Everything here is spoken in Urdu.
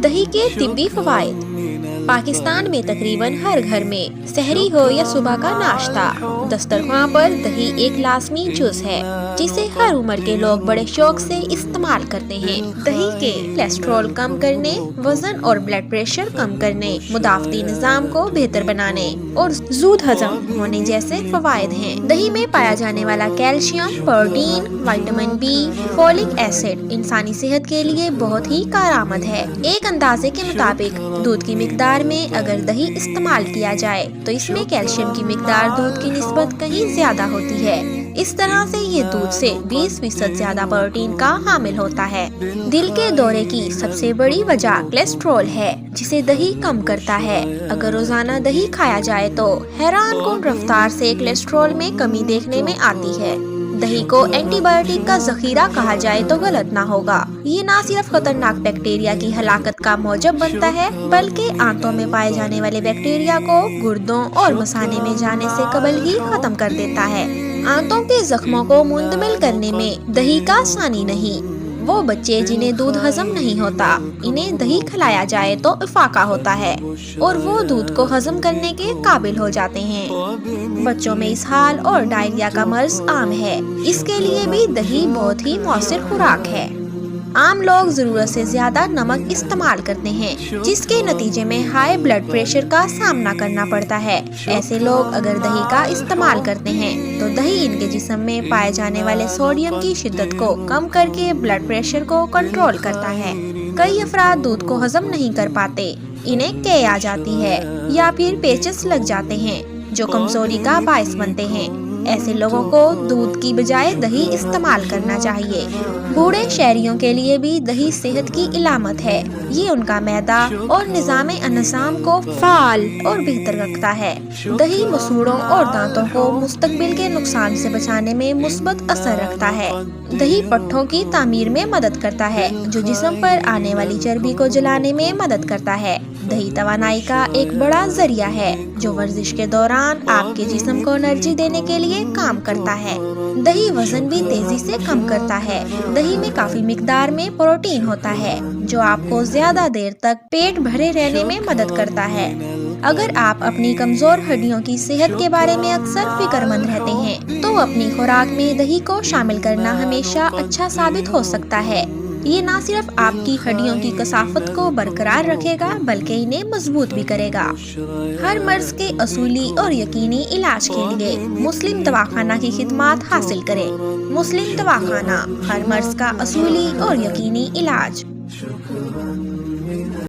دہی کے طبی فوائد۔ پاکستان میں تقریباً ہر گھر میں سحری ہو یا صبح کا ناشتہ، دسترخوان پر دہی ایک لازمی جز ہے جسے ہر عمر کے لوگ بڑے شوق سے استعمال کرتے ہیں۔ دہی کے کولیسٹرول کم کرنے، وزن اور بلڈ پریشر کم کرنے، مدافعتی نظام کو بہتر بنانے اور زود ہضم ہونے جیسے فوائد ہیں۔ دہی میں پایا جانے والا calcium, protein, vitamin B, folic acid انسانی صحت کے لیے بہت ہی کارآمد ہے۔ ایک اندازے کے مطابق دودھ کی مقدار میں اگر دہی استعمال کیا جائے تو اس میں کیلشیم کی مقدار دودھ کی نسبت کہیں زیادہ ہوتی ہے۔ اس طرح سے یہ دودھ سے 20% زیادہ پروٹین کا حامل ہوتا ہے۔ دل کے دورے کی سب سے بڑی وجہ کولیسٹرول ہے جسے دہی کم کرتا ہے۔ اگر روزانہ دہی کھایا جائے تو حیران کن رفتار سے کولیسٹرول میں کمی دیکھنے میں آتی ہے۔ دہی کو اینٹی بائیوٹک کا ذخیرہ کہا جائے تو غلط نہ ہوگا۔ یہ نہ صرف خطرناک بیکٹیریا کی ہلاکت کا موجب بنتا ہے بلکہ آنتوں میں پائے جانے والے بیکٹیریا کو گردوں اور مثانے میں جانے سے قبل ہی ختم کر دیتا ہے۔ آنتوں کے زخموں کو منتقل کرنے میں دہی کا ثانی نہیں۔ وہ بچے جنہیں دودھ ہضم نہیں ہوتا، انہیں دہی کھلایا جائے تو افاقہ ہوتا ہے اور وہ دودھ کو ہضم کرنے کے قابل ہو جاتے ہیں۔ بچوں میں اسہال اور ڈائریا کا مرض عام ہے، اس کے لیے بھی دہی بہت ہی مؤثر خوراک ہے۔ عام لوگ ضرورت سے زیادہ نمک استعمال کرتے ہیں جس کے نتیجے میں ہائی بلڈ پریشر کا سامنا کرنا پڑتا ہے۔ ایسے لوگ اگر دہی کا استعمال کرتے ہیں تو دہی ان کے جسم میں پائے جانے والے سوڈیم کی شدت کو کم کر کے بلڈ پریشر کو کنٹرول کرتا ہے۔ کئی افراد دودھ کو ہضم نہیں کر پاتے، انہیں قے آ جاتی ہے یا پھر پیچس لگ جاتے ہیں جو کمزوری کا باعث بنتے ہیں۔ ایسے لوگوں کو دودھ کی بجائے دہی استعمال کرنا چاہیے۔ بوڑھے شہریوں کے لیے بھی دہی صحت کی علامت ہے۔ یہ ان کا معدہ اور نظام انہضام کو فعال اور بہتر رکھتا ہے۔ دہی مسوڑوں اور دانتوں کو مستقبل کے نقصان سے بچانے میں مثبت اثر رکھتا ہے۔ دہی پٹھوں کی تعمیر میں مدد کرتا ہے جو جسم پر آنے والی چربی کو جلانے میں مدد کرتا ہے۔ دہی توانائی کا ایک بڑا ذریعہ ہے جو ورزش کے دوران آپ کے جسم کو انرجی دینے کے لیے کام کرتا ہے۔ دہی وزن بھی تیزی سے کم کرتا ہے۔ دہی میں کافی مقدار میں پروٹین ہوتا ہے جو آپ کو زیادہ دیر تک پیٹ بھرے رہنے میں مدد کرتا ہے۔ اگر آپ اپنی کمزور ہڈیوں کی صحت کے بارے میں اکثر فکر مند رہتے ہیں تو اپنی خوراک میں دہی کو شامل کرنا ہمیشہ اچھا ثابت ہو سکتا ہے۔ یہ نہ صرف آپ کی ہڈیوں کی کثافت کو برقرار رکھے گا بلکہ انہیں مضبوط بھی کرے گا۔ ہر مرض کے اصولی اور یقینی علاج کے لیے مسلم دواخانہ کی خدمات حاصل کریں۔ مسلم دواخانہ، ہر مرض کا اصولی اور یقینی علاج۔